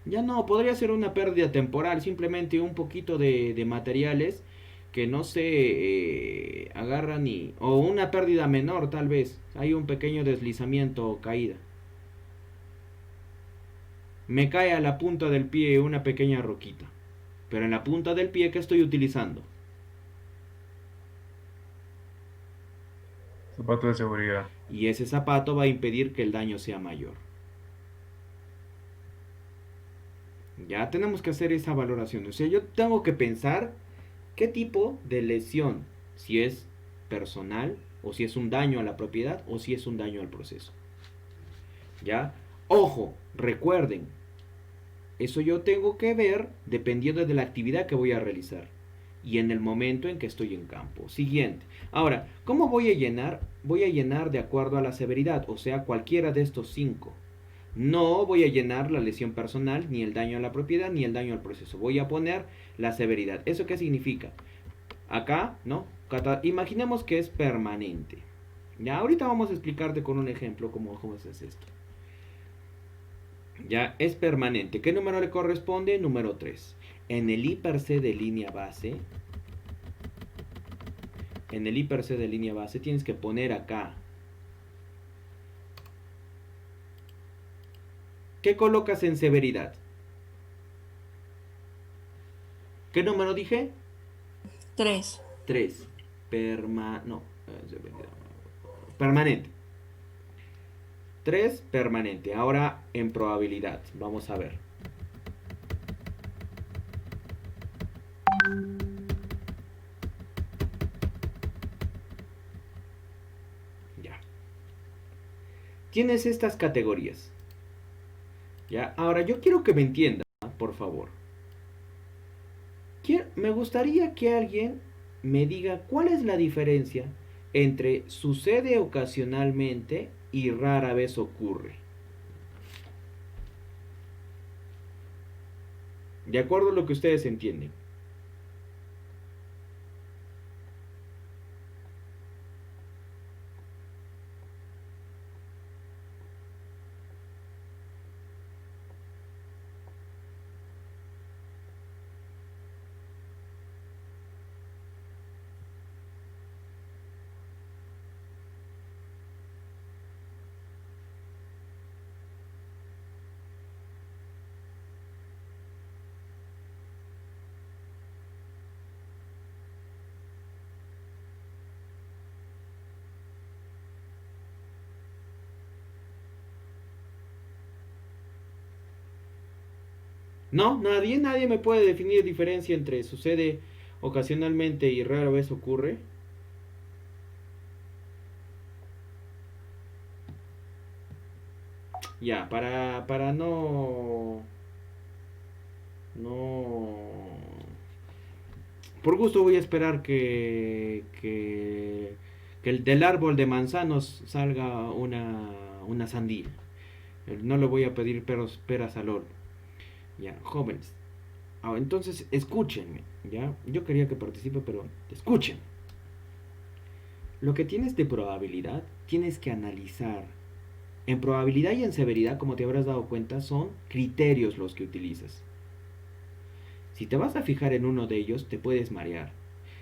Ya no, podría ser una pérdida temporal, simplemente un poquito de materiales que no se agarran y... O una pérdida menor tal vez, hay un pequeño deslizamiento o caída. Me cae a la punta del pie una pequeña roquita. Pero en la punta del pie, ¿qué estoy utilizando? Zapato de seguridad. Y ese zapato va a impedir que el daño sea mayor. Ya tenemos que hacer esa valoración. O sea, yo tengo que pensar qué tipo de lesión, si es personal, o si es un daño a la propiedad, o si es un daño al proceso. ¿Ya? Ojo, recuerden, eso yo tengo que ver dependiendo de la actividad que voy a realizar y en el momento en que estoy en campo. Siguiente. Ahora, ¿cómo voy a llenar? Voy a llenar de acuerdo a la severidad, o sea, cualquiera de estos 5. No voy a llenar la lesión personal, ni el daño a la propiedad, ni el daño al proceso. Voy a poner la severidad. ¿Eso qué significa? Acá, ¿no? Imaginemos que es permanente. Ya, ahorita vamos a explicarte con un ejemplo cómo se hace esto. Ya, es permanente. ¿Qué número le corresponde? Número 3. En el hiper C de línea base, tienes que poner acá. ¿Qué colocas en severidad? ¿Qué número dije? 3. 3. Permanente. 3, permanente. Ahora en probabilidad. Vamos a ver. Ya. Tienes estas categorías. Ya. Ahora yo quiero que me entienda, por favor. Me gustaría que alguien me diga cuál es la diferencia entre sucede ocasionalmente y rara vez ocurre. De acuerdo a lo que ustedes entienden. No, nadie me puede definir diferencia entre sucede ocasionalmente y rara vez ocurre. Ya, para no... Por gusto voy a esperar que del árbol de manzanos salga una sandía. No le voy a pedir peras al horno. Ya, jóvenes. Entonces, escúchenme, ¿ya? Yo quería que participe, pero escuchen. Lo que tienes de probabilidad, tienes que analizar. En probabilidad y en severidad, como te habrás dado cuenta, son criterios los que utilizas. Si te vas a fijar en uno de ellos, te puedes marear.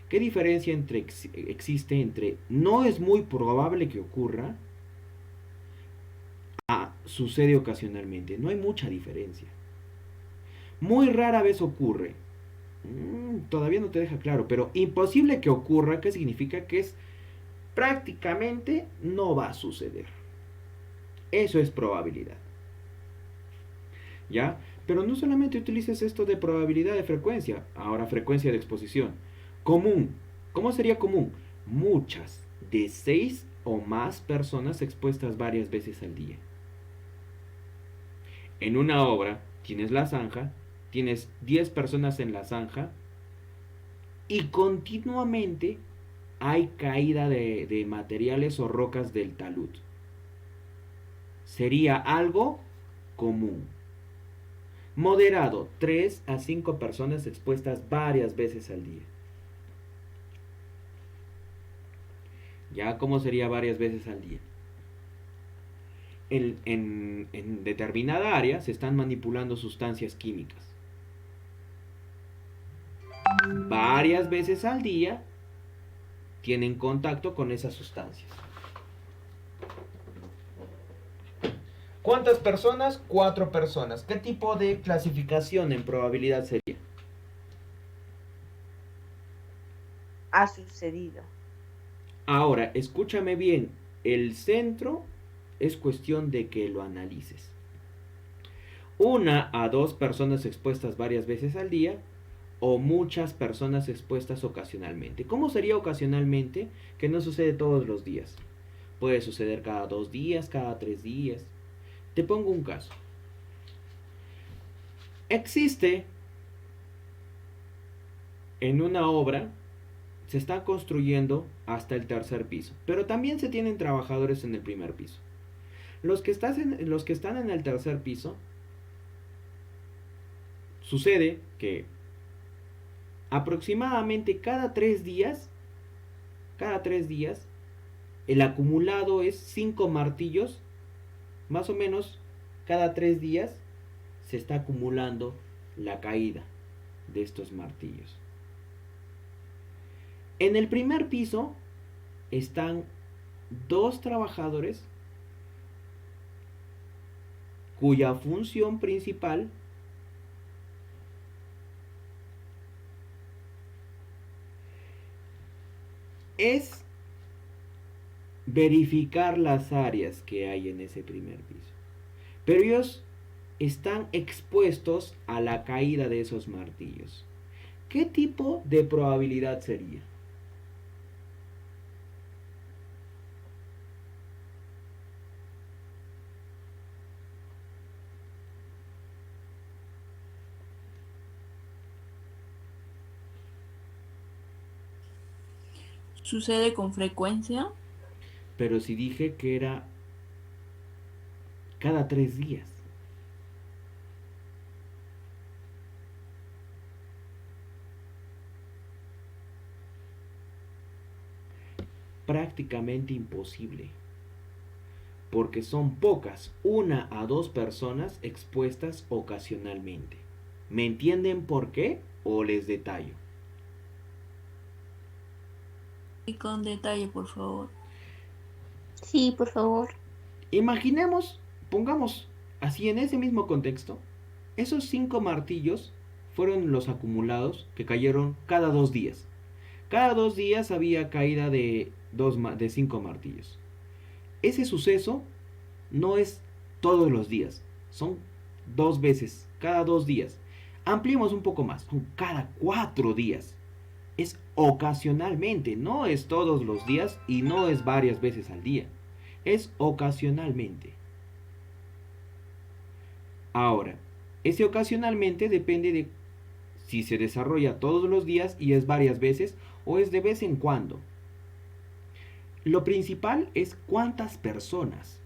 ¿Qué diferencia existe entre no es muy probable que ocurra a sucede ocasionalmente? No hay mucha diferencia. Muy rara vez ocurre. Todavía no te deja claro, pero imposible que ocurra, ¿qué significa? Que es prácticamente no va a suceder. Eso es probabilidad. ¿Ya? Pero no solamente utilices esto de probabilidad de frecuencia, ahora frecuencia de exposición. Común. ¿Cómo sería común? Muchas, de 6 o más personas expuestas varias veces al día. En una obra tienes la zanja, tienes 10 personas en la zanja y continuamente hay caída de materiales o rocas del talud. Sería algo común. Moderado, 3 a 5 personas expuestas varias veces al día. ¿Ya cómo sería varias veces al día? En determinada área se están manipulando sustancias químicas. Varias veces al día tienen contacto con esas sustancias. ¿Cuántas personas? 4 personas. ¿Qué tipo de clasificación en probabilidad sería? Ha sucedido. Ahora, escúchame bien. El centro es cuestión de que lo analices. 1 a 2 personas expuestas varias veces al día o muchas personas expuestas ocasionalmente. ¿Cómo sería ocasionalmente? Que no sucede todos los días. Puede suceder cada 2 días, cada 3 días. Te pongo un caso. Existe en una obra, se está construyendo hasta el tercer piso, pero también se tienen trabajadores en el primer piso. Los que están en el tercer piso, sucede que aproximadamente cada 3 días, el acumulado es 5 martillos. Más o menos cada 3 días se está acumulando la caída de estos martillos. En el primer piso están 2 trabajadores cuya función principal es verificar las áreas que hay en ese primer piso. Pero ellos están expuestos a la caída de esos martillos. ¿Qué tipo de probabilidad sería? ¿Sucede con frecuencia? Pero si dije que era cada 3 días. Prácticamente imposible. Porque son pocas, 1 a 2 personas expuestas ocasionalmente. ¿Me entienden por qué? ¿O les detallo? Y con detalle, por favor. Sí, por favor. Imaginemos, pongamos así en ese mismo contexto, esos 5 martillos fueron los acumulados que cayeron cada 2 días. Cada 2 días había caída de 5 martillos. Ese suceso no es todos los días, son 2 veces, cada 2 días. Ampliemos un poco más, son cada 4 días. Es ocasionalmente, no es todos los días y no es varias veces al día. Es ocasionalmente. Ahora, ese ocasionalmente depende de si se desarrolla todos los días y es varias veces o es de vez en cuando. Lo principal es cuántas personas.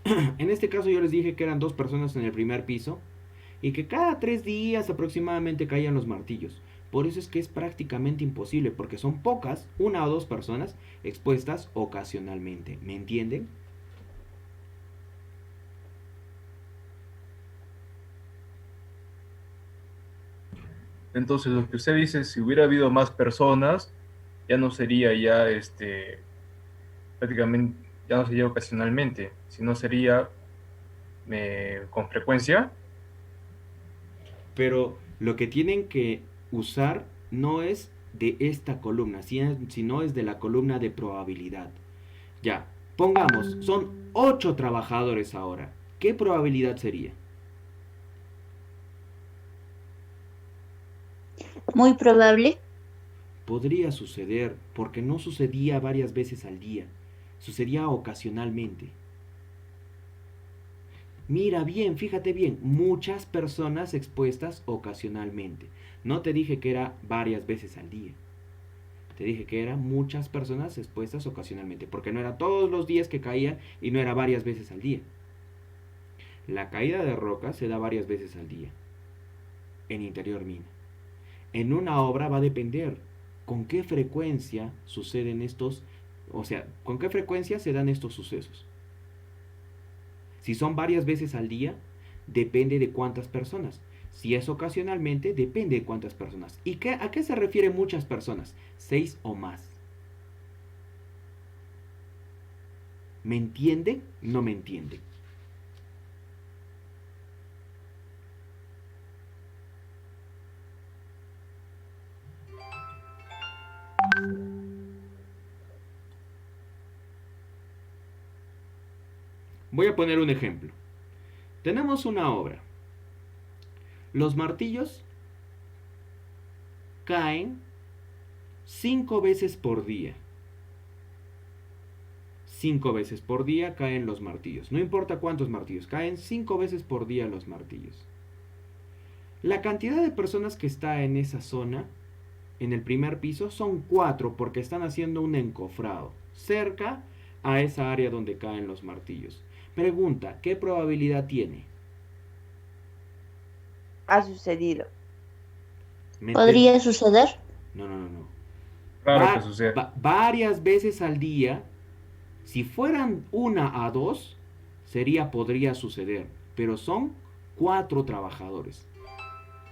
En este caso yo les dije que eran 2 personas en el primer piso y que cada 3 días aproximadamente caían los martillos. Por eso es que es prácticamente imposible, porque son pocas, 1 o 2 personas expuestas ocasionalmente. ¿Me entienden? Entonces, lo que usted dice, si hubiera habido más personas, ya no sería ya prácticamente, ya no sería ocasionalmente, sino sería con frecuencia. Pero lo que tienen que usar no es de esta columna, sino es de la columna de probabilidad. Ya, pongamos, son 8 trabajadores ahora. ¿Qué probabilidad sería? Muy probable. Podría suceder, porque no sucedía varias veces al día, sucedía ocasionalmente. Mira bien, fíjate bien, muchas personas expuestas ocasionalmente. No te dije que era varias veces al día. Te dije que eran muchas personas expuestas ocasionalmente, porque no era todos los días que caían y no era varias veces al día. La caída de rocas se da varias veces al día, en interior mina. En una obra va a depender con qué frecuencia suceden estos, o sea, con qué frecuencia se dan estos sucesos. Si son varias veces al día, depende de cuántas personas. Si es ocasionalmente, depende de cuántas personas. ¿Y a qué se refiere muchas personas? 6 o más. ¿Me entienden? No me entienden. Voy a poner un ejemplo. Tenemos una obra. Los martillos caen 5 veces por día. 5 veces por día caen los martillos. No importa cuántos martillos, caen 5 veces por día los martillos. La cantidad de personas que está en esa zona, en el primer piso, son 4 porque están haciendo un encofrado cerca a esa área donde caen los martillos. Pregunta, ¿qué probabilidad tiene? Ha sucedido. ¿Podría suceder? No. Claro que sucede. Varias veces al día. Si fueran 1 a 2, podría suceder. Pero son 4 trabajadores.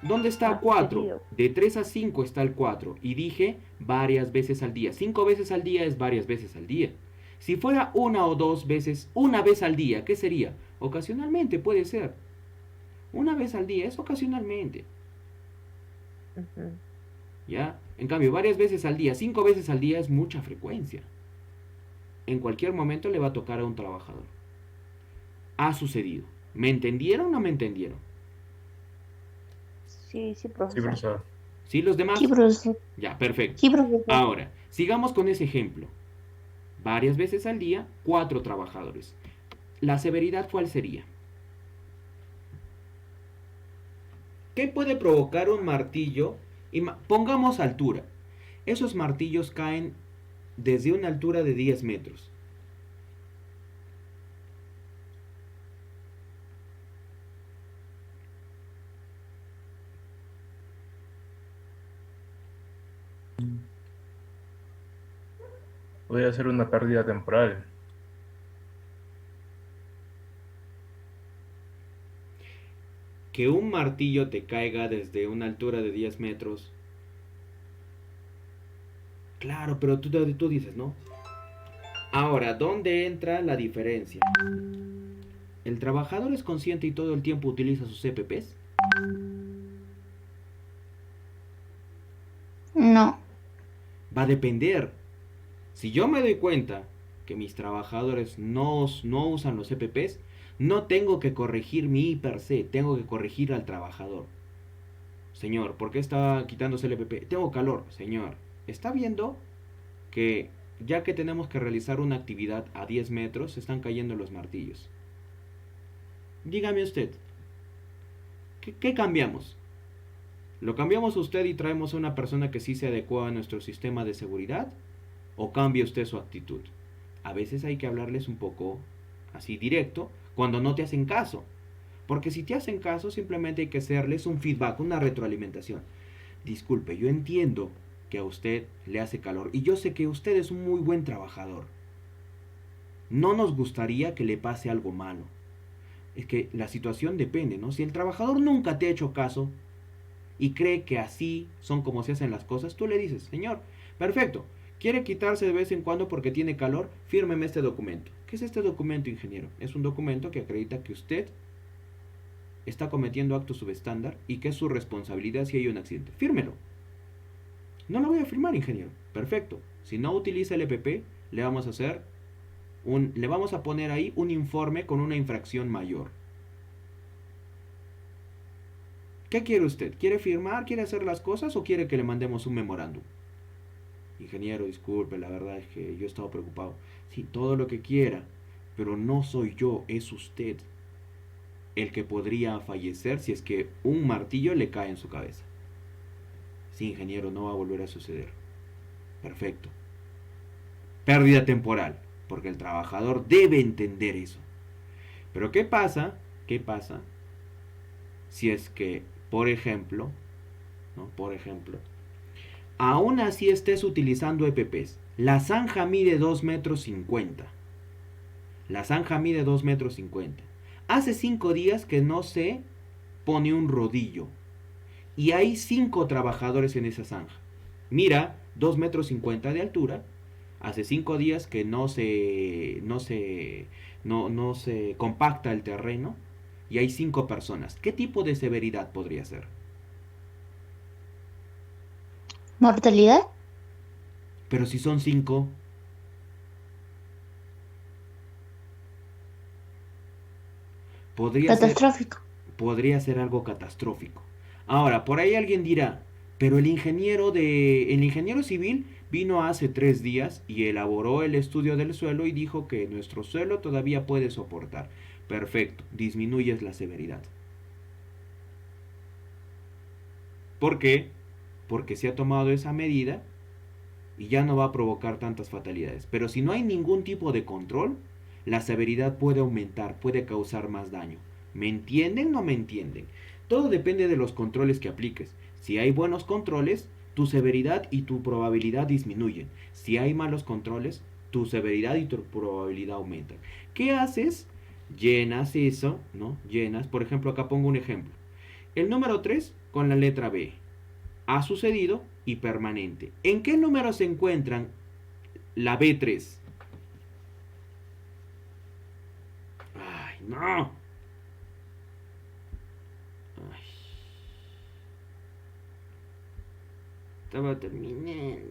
¿Dónde está 4? De 3 a 5 está el 4. Y dije varias veces al día. 5 veces al día es varias veces al día. Si fuera 1 o 2 veces, 1 vez al día, ¿qué sería? Ocasionalmente puede ser. 1 vez al día es ocasionalmente. ¿Ya? En cambio, varias veces al día, 5 veces al día es mucha frecuencia. En cualquier momento le va a tocar a un trabajador. Ha sucedido. ¿Me entendieron o no me entendieron? Sí, profesor. Sí, profesor. ¿Sí, los demás? Sí, profesor. Ya, perfecto. Sí, profesor. Ahora, sigamos con ese ejemplo. Varias veces al día, 4 trabajadores. ¿La severidad cuál sería? ¿Qué puede provocar un martillo? Pongamos altura. Esos martillos caen desde una altura de 10 metros. Podría ser una pérdida temporal. Que un martillo te caiga desde una altura de 10 metros. Claro, pero tú dices, ¿no? Ahora, ¿dónde entra la diferencia? ¿El trabajador es consciente y todo el tiempo utiliza sus CPPs? No. Va a depender. Si yo me doy cuenta que mis trabajadores no usan los CPPs, no tengo que corregir mi per se, tengo que corregir al trabajador. Señor, ¿por qué está quitándose el EPP? Tengo calor. Señor, ¿está viendo que ya que tenemos que realizar una actividad a 10 metros, se están cayendo los martillos? Dígame usted, ¿qué cambiamos? ¿Lo cambiamos usted y traemos a una persona que sí se adecua a nuestro sistema de seguridad? ¿O cambia usted su actitud? A veces hay que hablarles un poco así directo cuando no te hacen caso. Porque si te hacen caso, simplemente hay que hacerles un feedback, una retroalimentación. Disculpe, yo entiendo que a usted le hace calor y yo sé que usted es un muy buen trabajador. No nos gustaría que le pase algo malo. Es que la situación depende, ¿no? Si el trabajador nunca te ha hecho caso y cree que así son como se hacen las cosas, tú le dices, señor, perfecto, quiere quitarse de vez en cuando porque tiene calor, fírmeme este documento. ¿Qué es este documento, ingeniero? Es un documento que acredita que usted está cometiendo actos subestándar y que es su responsabilidad si hay un accidente. Fírmelo. No lo voy a firmar, ingeniero. Perfecto. Si no utiliza el EPP, le vamos a poner ahí un informe con una infracción mayor. ¿Qué quiere usted? ¿Quiere firmar? ¿Quiere hacer las cosas o quiere que le mandemos un memorándum? Ingeniero, disculpe, la verdad es que yo he estado preocupado. Sí, todo lo que quiera, pero no soy yo, es usted el que podría fallecer si es que un martillo le cae en su cabeza. Sí, ingeniero, no va a volver a suceder. Perfecto. Pérdida temporal, porque el trabajador debe entender eso. Pero ¿qué pasa? ¿Qué pasa si es que, por ejemplo, ¿no? Por ejemplo, aún así estés utilizando EPPs? La zanja mide 2 metros 50. La zanja mide 2 metros 50. Hace 5 días que no se pone un rodillo. Y hay 5 trabajadores en esa zanja. Mira, 2 metros 50 de altura. Hace 5 días que no se compacta el terreno. Y hay 5 personas. ¿Qué tipo de severidad podría ser? ¿Mortalidad? Pero si son 5. Catastrófico. Podría ser algo catastrófico. Ahora, por ahí alguien dirá, pero el ingeniero civil vino hace 3 días y elaboró el estudio del suelo y dijo que nuestro suelo todavía puede soportar. Perfecto, disminuyes la severidad. ¿Por qué? Porque se ha tomado esa medida y ya no va a provocar tantas fatalidades. Pero si no hay ningún tipo de control, la severidad puede aumentar, puede causar más daño. ¿Me entienden o no me entienden? Todo depende de los controles que apliques. Si hay buenos controles, tu severidad y tu probabilidad disminuyen. Si hay malos controles, tu severidad y tu probabilidad aumentan. ¿Qué haces? Llenas eso, ¿no? Llenas, por ejemplo, acá pongo un ejemplo. El número 3 con la letra B. Ha sucedido y permanente. ¿En qué número se encuentran la B3? ¡Ay, no! Ay. Estaba terminando.